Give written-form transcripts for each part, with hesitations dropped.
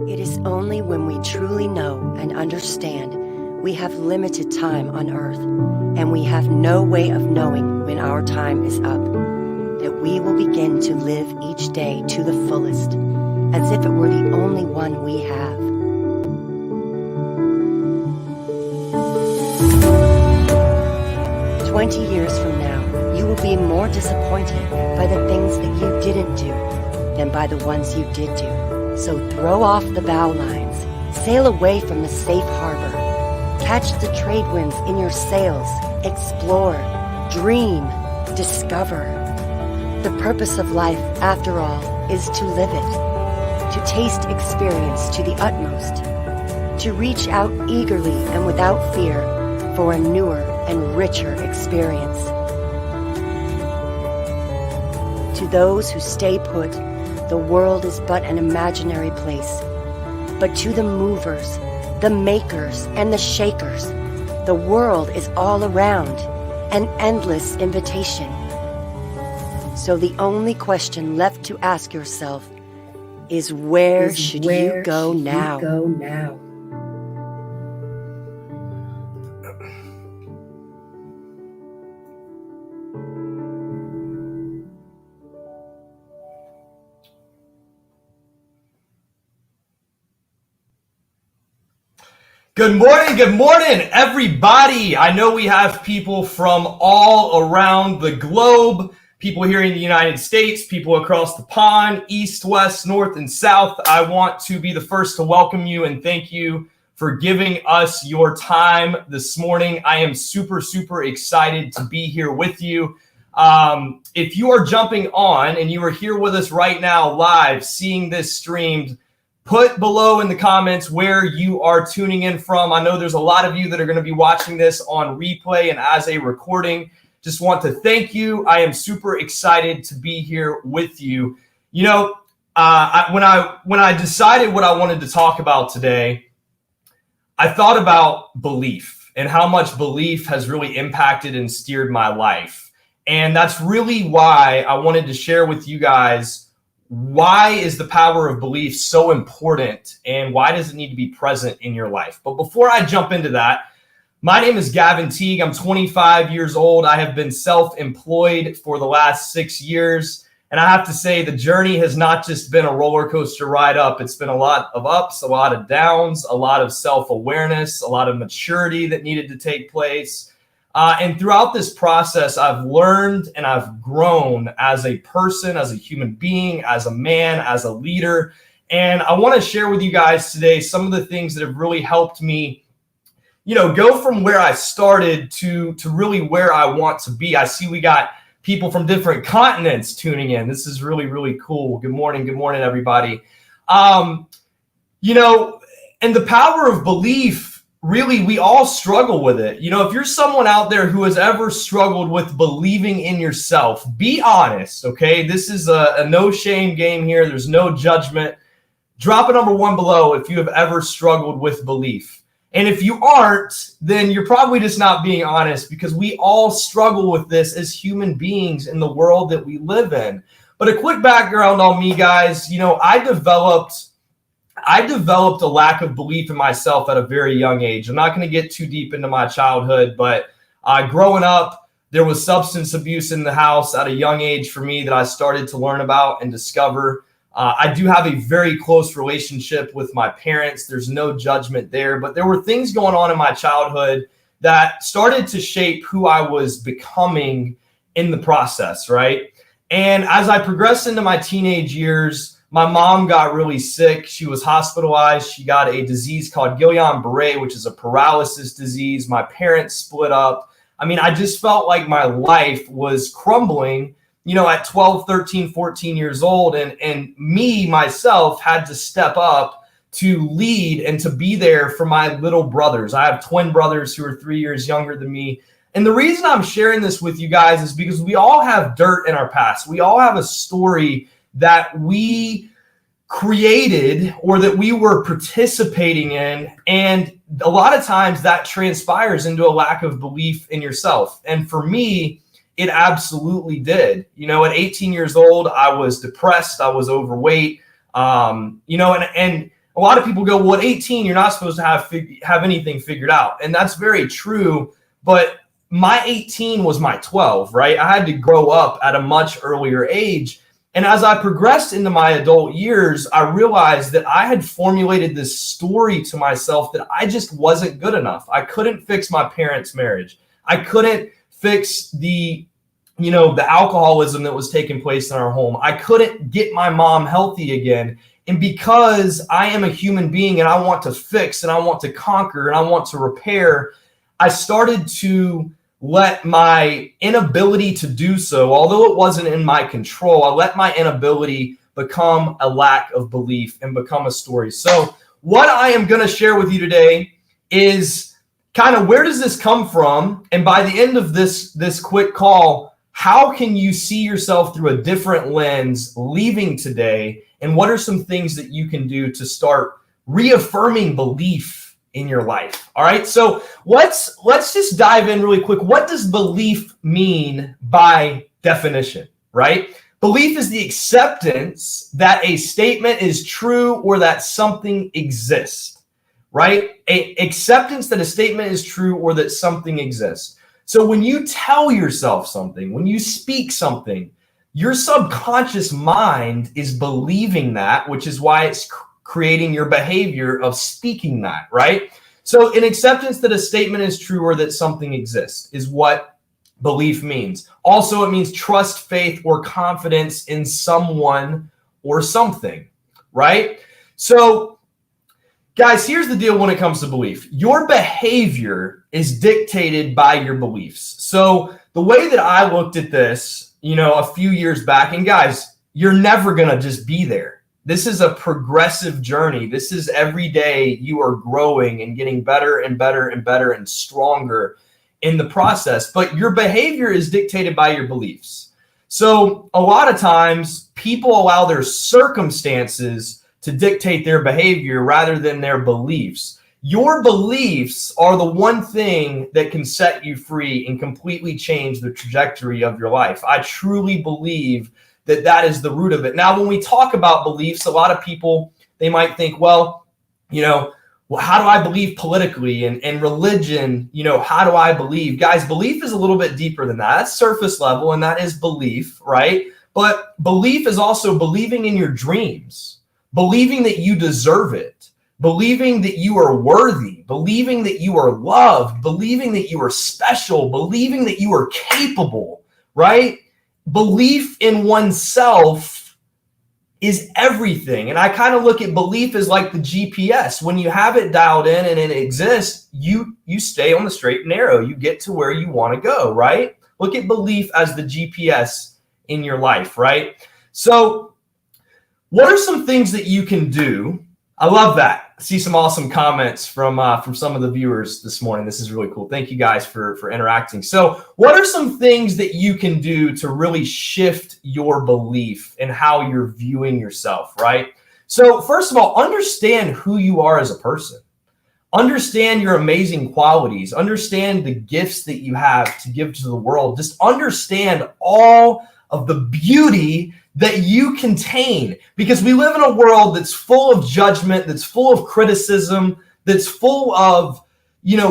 It is only when we truly know and understand we have limited time on earth, and we have no way of knowing when our time is up, that we will begin to live each day to the fullest, as if it were the only one we have. "20 years from now, you will be more disappointed by the things that you didn't do than by the ones you did do. So throw off the bow lines, sail away from the safe harbor, catch the trade winds in your sails, explore, dream, discover. The purpose of life, after all, is to live it, to taste experience to the utmost, to reach out eagerly and without fear for a newer and richer experience. To those who stay put, the world is but an imaginary place. But to the movers, the makers, and the shakers, the world is all around, an endless invitation. So the only question left to ask yourself is where should you go now? Good morning, everybody. I know we have people from all around the globe, people here in the United States, people across the pond, east, west, north, and south. I want to be the first to welcome you and thank you for giving us your time this morning. I am super, super excited to be here with you. If you are jumping on and you are here with us right now live, seeing this streamed, put below in the comments where you are tuning in from. I know there's a lot of you that are going to be watching this on replay and as a recording. Just want to thank you. I am super excited to be here with you. You know, when I decided what I wanted to talk about today, I thought about belief and how much belief has really impacted and steered my life. And that's really why I wanted to share with you guys, why is the power of belief so important and why does it need to be present in your life? But before I jump into that, my name is Gavin Teague. I'm 25 years old. I have been self-employed for the last 6 years. And I have to say the journey has not just been a roller coaster ride up. It's been a lot of ups, a lot of downs, a lot of self-awareness, a lot of maturity that needed to take place. And throughout this process, I've learned and I've grown as a person, as a human being, as a man, as a leader. And I want to share with you guys today some of the things that have really helped me, you know, go from where I started to really where I want to be. I see we got people from different continents tuning in. This is really, really cool. Good morning, everybody. You know, and the power of belief, really, we all struggle with it. You know, if you're someone out there who has ever struggled with believing in yourself, be honest, okay? This is a no shame game here. There's no judgment. Drop a number 1 below if you have ever struggled with belief. And if you aren't, then you're probably just not being honest, because we all struggle with this as human beings in the world that we live in. But a quick background on me, guys. You know, I developed a lack of belief in myself at a very young age. I'm not going to get too deep into my childhood, but growing up, there was substance abuse in the house at a young age for me that I started to learn about and discover. I do have a very close relationship with my parents. There's no judgment there, but there were things going on in my childhood that started to shape who I was becoming in the process, right? And as I progressed into my teenage years, my mom got really sick. She was hospitalized. She got a disease called Guillain-Barré, which is a paralysis disease. My parents split up. I mean, I just felt like my life was crumbling, you know, at 12, 13, 14 years old. And me, myself, had to step up to lead and to be there for my little brothers. I have twin brothers who are 3 years younger than me. And the reason I'm sharing this with you guys is because we all have dirt in our past. We all have a story that we created or that we were participating in. And a lot of times that transpires into a lack of belief in yourself. And for me, it absolutely did. You know, at 18 years old, I was depressed. I was overweight. You know, and a lot of people go, well, at 18, you're not supposed to have anything figured out. And that's very true. But my 18 was my 12, right? I had to grow up at a much earlier age. And as I progressed into my adult years, I realized that I had formulated this story to myself that I just wasn't good enough. I couldn't fix my parents' marriage. I couldn't fix the alcoholism that was taking place in our home. I couldn't get my mom healthy again. And because I am a human being and I want to fix and I want to conquer and I want to repair, I started to let my inability to do so, although it wasn't in my control, I let my inability become a lack of belief and become a story. So what I am going to share with you today is kind of where does this come from? And by the end of this quick call, how can you see yourself through a different lens leaving today? And what are some things that you can do to start reaffirming belief in your life? All right. So let's just dive in really quick. What does belief mean by definition, right? Belief is the acceptance that a statement is true or that something exists, right? Acceptance that a statement is true or that something exists. So when you tell yourself something, when you speak something, your subconscious mind is believing that, which is why it's creating your behavior of speaking that, right? So an acceptance that a statement is true or that something exists is what belief means. Also, it means trust, faith, or confidence in someone or something, right? So, guys, here's the deal when it comes to belief. Your behavior is dictated by your beliefs. So the way that I looked at this, a few years back, and guys, you're never going to just be there. This is a progressive journey. This is every day you are growing and getting better and better and better and stronger in the process. But your behavior is dictated by your beliefs. So a lot of times people allow their circumstances to dictate their behavior rather than their beliefs. Your beliefs are the one thing that can set you free and completely change the trajectory of your life. I truly believe that is the root of it. Now, when we talk about beliefs, a lot of people, they might think, well, how do I believe politically and religion? How do I believe? Guys, belief is a little bit deeper than that. That's surface level, and that is belief, right? But belief is also believing in your dreams, believing that you deserve it, believing that you are worthy, believing that you are loved, believing that you are special, believing that you are capable, right? Belief in oneself is everything. And I kind of look at belief as like the GPS. When you have it dialed in and it exists, you stay on the straight and narrow. You get to where you want to go, right? Look at belief as the GPS in your life, right? So what are some things that you can do? I love that. I see some awesome comments from some of the viewers this morning. This is really cool. Thank you guys for interacting. So what are some things that you can do to really shift your belief and how you're viewing yourself, right? So first of all, understand who you are as a person. Understand your amazing qualities. Understand the gifts that you have to give to the world. Just understand all of the beauty that you contain, because we live in a world that's full of judgment, that's full of criticism, that's full of,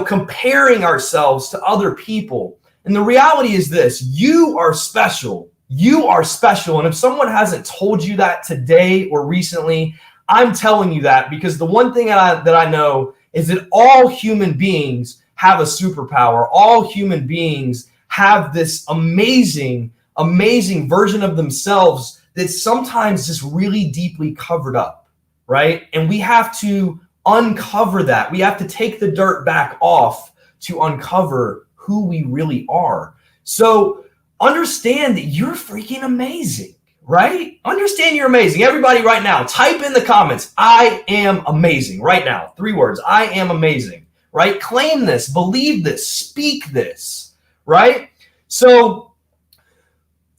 comparing ourselves to other people. And the reality is this: you are special. You are special. And if someone hasn't told you that today or recently, I'm telling you that, because the one thing that I know is that all human beings have a superpower. All human beings have this amazing version of themselves that's sometimes just really deeply covered up, right? And we have to uncover that. We have to take the dirt back off to uncover who we really are. So understand that you're freaking amazing, right? Understand you're amazing. Everybody right now, type in the comments, I am amazing right now. 3 words, I am amazing, right? Claim this, believe this, speak this, right? So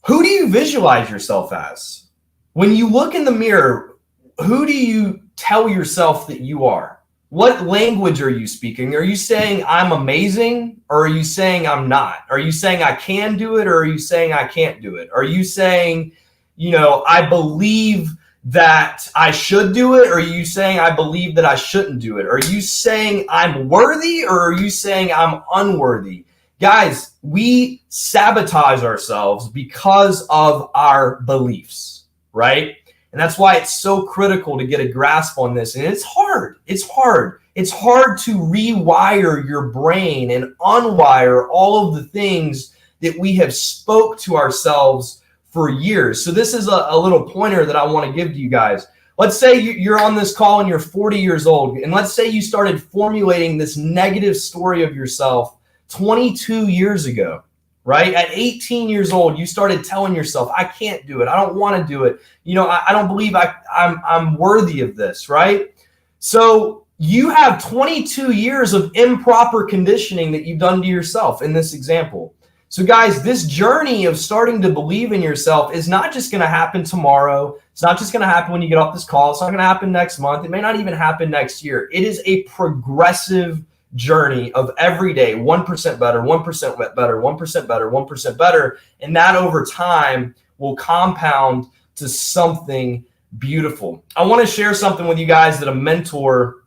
who do you visualize yourself as? When you look in the mirror, who do you tell yourself that you are? What language are you speaking? Are you saying I'm amazing, or are you saying I'm not? Are you saying I can do it, or are you saying I can't do it? Are you saying, I believe that I should do it? Or are you saying I believe that I shouldn't do it? Are you saying I'm worthy, or are you saying I'm unworthy? Guys, we sabotage ourselves because of our beliefs, right? And that's why it's so critical to get a grasp on this. And it's hard. It's hard. It's hard to rewire your brain and unwire all of the things that we have spoke to ourselves for years. So this is a little pointer that I want to give to you guys. Let's say you're on this call and you're 40 years old. And let's say you started formulating this negative story of yourself 22 years ago, right? At 18 years old, you started telling yourself, I can't do it. I don't want to do it. I don't believe I'm worthy of this, right? So you have 22 years of improper conditioning that you've done to yourself in this example. So guys, this journey of starting to believe in yourself is not just going to happen tomorrow. It's not just going to happen when you get off this call. It's not going to happen next month. It may not even happen next year. It is a progressive journey of every day, 1% better, 1% better, 1% better, 1% better. And that over time will compound to something beautiful. I want to share something with you guys that a mentor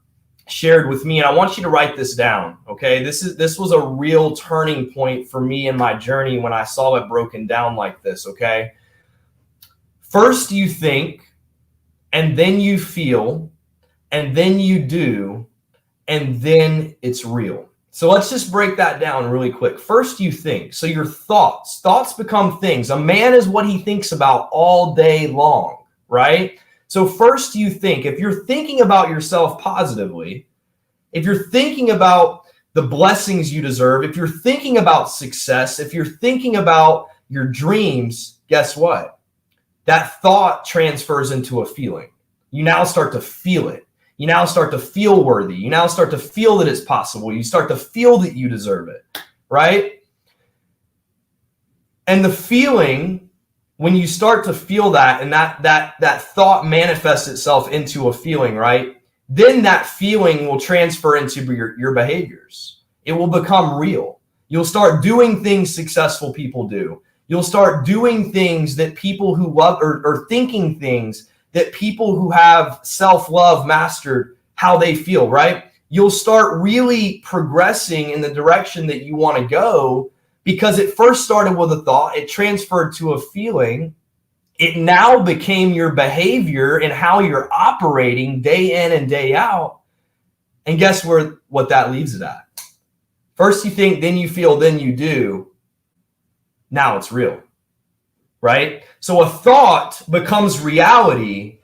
shared with me, and I want you to write this down. Okay, this was a real turning point for me in my journey when I saw it broken down like this. Okay, first you think, and then you feel, and then you do, and then it's real. So let's just break that down really quick. First you think. So your thoughts become things. A man is what he thinks about all day long, right? So first you think. If you're thinking about yourself positively, if you're thinking about the blessings you deserve, if you're thinking about success, if you're thinking about your dreams, guess what? That thought transfers into a feeling. You now start to feel it. You now start to feel worthy. You now start to feel that it's possible. You start to feel that you deserve it, right? And the feeling, when you start to feel that, and that thought manifests itself into a feeling, right? Then that feeling will transfer into your behaviors. It will become real. You'll start doing things successful people do. You'll start doing things that people who love, or thinking things that people who have self-love mastered how they feel, right? You'll start really progressing in the direction that you want to go, because it first started with a thought, it transferred to a feeling, it now became your behavior and how you're operating day in and day out. And guess what that leaves it at? First you think, then you feel, then you do. Now it's real, right? So a thought becomes reality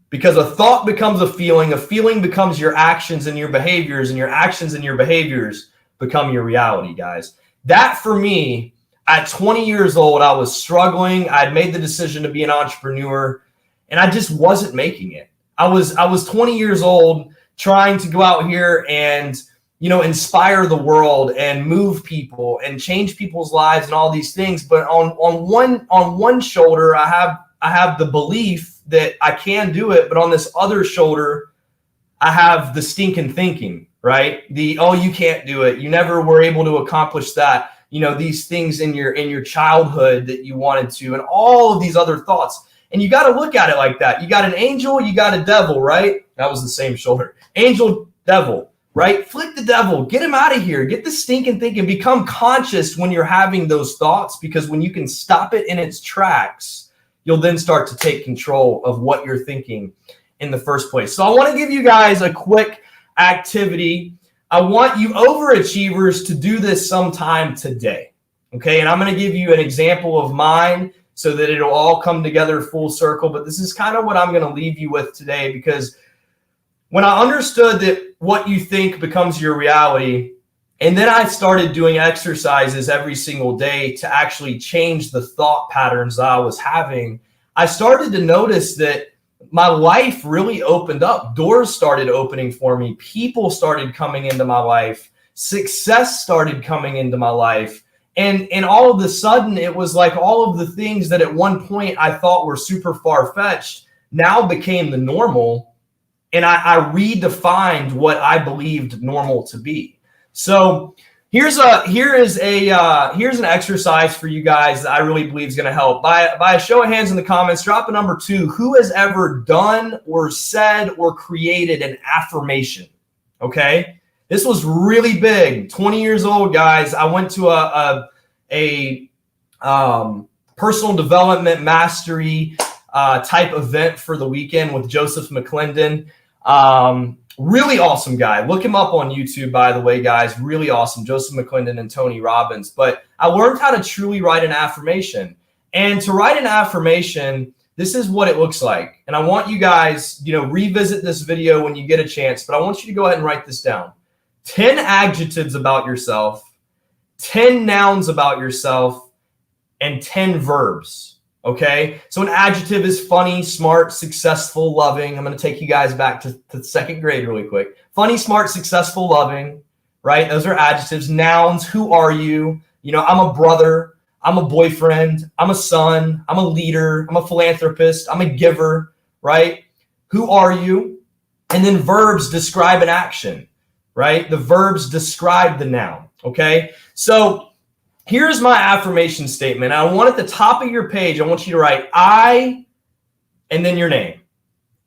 because a thought becomes a feeling becomes your actions and your behaviors, and your actions and your behaviors become your reality, guys. That for me, at 20 years old, I was struggling. I'd made the decision to be an entrepreneur, and I just wasn't making it. I was 20 years old trying to go out here and, inspire the world and move people and change people's lives and all these things. But on one shoulder, I have the belief that I can do it, but on this other shoulder, I have the stinking thinking, right? You can't do it. You never were able to accomplish that. These things in your childhood that you wanted to, and all of these other thoughts. And you got to look at it like that. You got an angel, you got a devil, right? That was the same shoulder. Angel, devil, right? Flick the devil, get him out of here. Get the stinking thinking. Become conscious when you're having those thoughts, because when you can stop it in its tracks, you'll then start to take control of what you're thinking in the first place. So I want to give you guys a quick activity. I want you overachievers to do this sometime today, okay? And I'm going to give you an example of mine so that it'll all come together full circle. But this is kind of what I'm going to leave you with today, because when I understood that what you think becomes your reality, and then I started doing exercises every single day to actually change the thought patterns that I was having, I started to notice that my life really opened up. Doors started opening for me. People started coming into my life. Success started coming into my life. And all of a sudden, it was like all of the things that at one point I thought were super far-fetched now became the normal. And I redefined what I believed normal to be. So Here's an exercise for you guys that I really believe is going to help. By a show of hands in the comments, drop a number 2. Who has ever done or said or created an affirmation? Okay, this was really big. 20 years old, guys. I went to a personal development mastery type event for the weekend with Joseph McClendon. Really awesome guy. Look him up on YouTube, by the way, guys. Really awesome. Joseph McClendon and Tony Robbins. But I learned how to truly write an affirmation. And to write an affirmation, this is what it looks like. And I want you guys, revisit this video when you get a chance, but I want you to go ahead and write this down. 10 adjectives about yourself, 10 nouns about yourself, and 10 verbs. Okay, so an adjective is funny, smart, successful, loving. I'm going to take you guys back to second grade really quick. Funny, smart, successful, loving, right? Those are adjectives. Nouns, who are you? I'm a brother. I'm a boyfriend. I'm a son. I'm a leader. I'm a philanthropist. I'm a giver, right? Who are you? And then verbs describe an action, right? The verbs describe the noun, okay? So here's my affirmation statement. I want at the top of your page, I want you to write I, and then your name.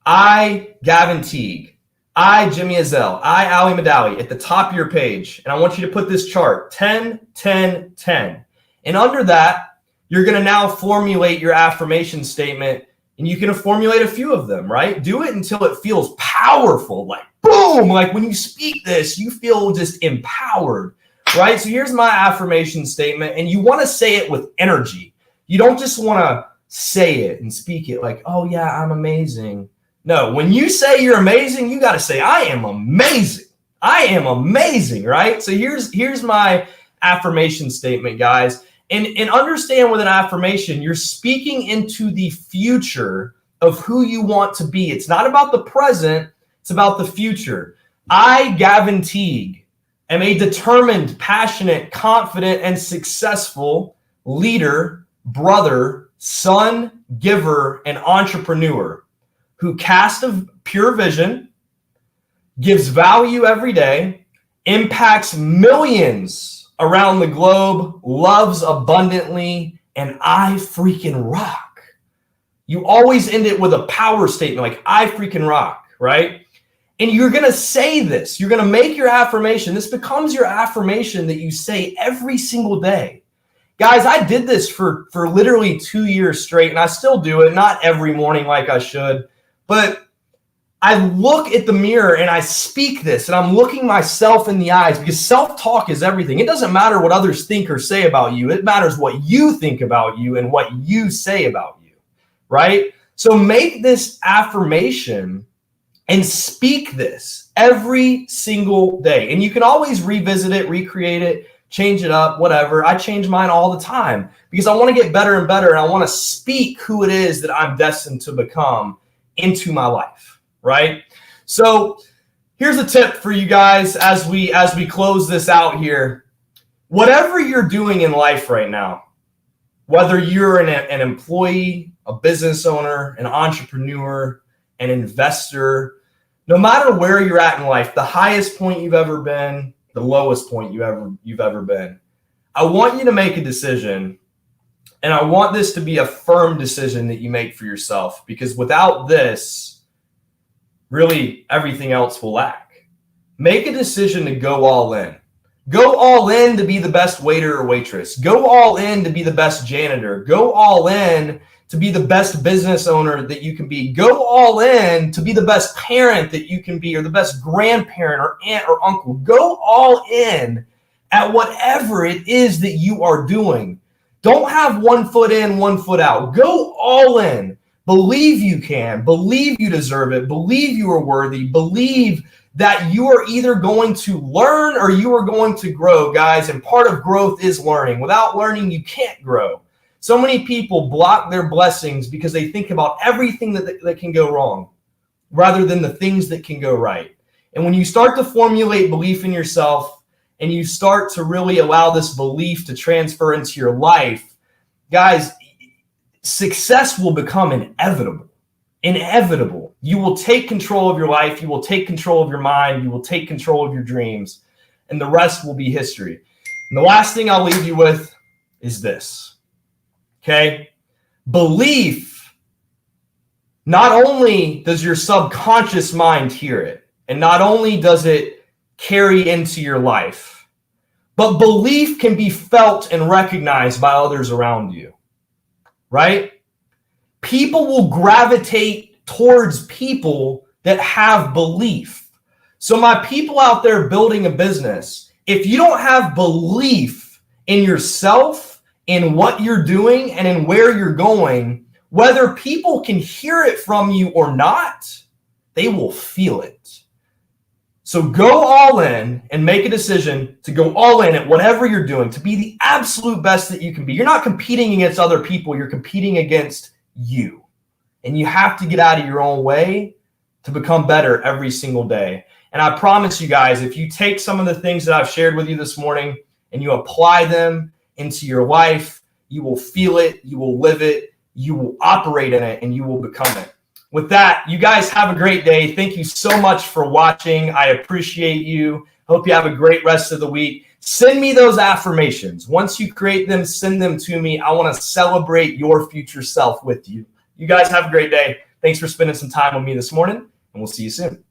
I, Gavin Teague. I, Jimmy Azell. I, Ali Madawi, at the top of your page. And I want you to put this chart, 10, 10, 10. And under that, you're going to now formulate your affirmation statement. And you can formulate a few of them, right? Do it until it feels powerful, like boom, like when you speak this, you feel just empowered. Right? So here's my affirmation statement, and you want to say it with energy. You don't just want to say it and speak it like, oh yeah, I'm amazing. No, when you say you're amazing, you got to say, I am amazing. I am amazing, right? So here's my affirmation statement, guys. And understand with an affirmation, you're speaking into the future of who you want to be. It's not about the present, it's about the future. I, Gavin Teague, am a determined, passionate, confident, and successful leader, brother, son, giver, and entrepreneur who casts a pure vision, gives value every day, impacts millions around the globe, loves abundantly, and I freaking rock. You always end it with a power statement like I freaking rock, right? And you're going to say this. You're going to make your affirmation. This becomes your affirmation that you say every single day. Guys, I did this for literally 2 years straight, and I still do it. Not every morning like I should. But I look at the mirror and I speak this, and I'm looking myself in the eyes because self-talk is everything. It doesn't matter what others think or say about you. It matters what you think about you and what you say about you, right? So make this affirmation and speak this every single day. And you can always revisit it, recreate it, change it up, whatever. I change mine all the time because I want to get better and better. And I want to speak who it is that I'm destined to become into my life, right? So here's a tip for you guys as we close this out here. Whatever you're doing in life right now, whether you're an employee, a business owner, an entrepreneur, an investor, no matter where you're at in life, the highest point you've ever been, the lowest point you've ever been, I want you to make a decision, and I want this to be a firm decision that you make for yourself, because without this, really everything else will lack. Make a decision to go all in. Go all in to be the best waiter or waitress. Go all in to be the best janitor. Go all in to be the best business owner that you can be. Go all in to be the best parent that you can be, or the best grandparent or aunt or uncle. Go all in at whatever it is that you are doing. Don't have one foot in, one foot out. Go all in. Believe you can. Believe you deserve it. Believe you are worthy. Believe that you are either going to learn or you are going to grow, guys. And part of growth is learning. Without learning, you can't grow. So many people block their blessings because they think about everything that can go wrong rather than the things that can go right. And when you start to formulate belief in yourself and you start to really allow this belief to transfer into your life, guys, success will become inevitable. Inevitable. You will take control of your life. You will take control of your mind. You will take control of your dreams. And the rest will be history. And the last thing I'll leave you with is this, okay? Belief, not only does your subconscious mind hear it, and not only does it carry into your life, but belief can be felt and recognized by others around you, right? People will gravitate towards people that have belief. So my people out there building a business, if you don't have belief in yourself, in what you're doing, and in where you're going, whether people can hear it from you or not, they will feel it. So go all in and make a decision to go all in at whatever you're doing, to be the absolute best that you can be. You're not competing against other people. You're competing against you. And you have to get out of your own way to become better every single day. And I promise you guys, if you take some of the things that I've shared with you this morning and you apply them into your life, you will feel it, you will live it, you will operate in it, and you will become it. With that, you guys have a great day. Thank you so much for watching. I appreciate you. Hope you have a great rest of the week. Send me those affirmations. Once you create them, send them to me. I want to celebrate your future self with you. You guys have a great day. Thanks for spending some time with me this morning, and we'll see you soon.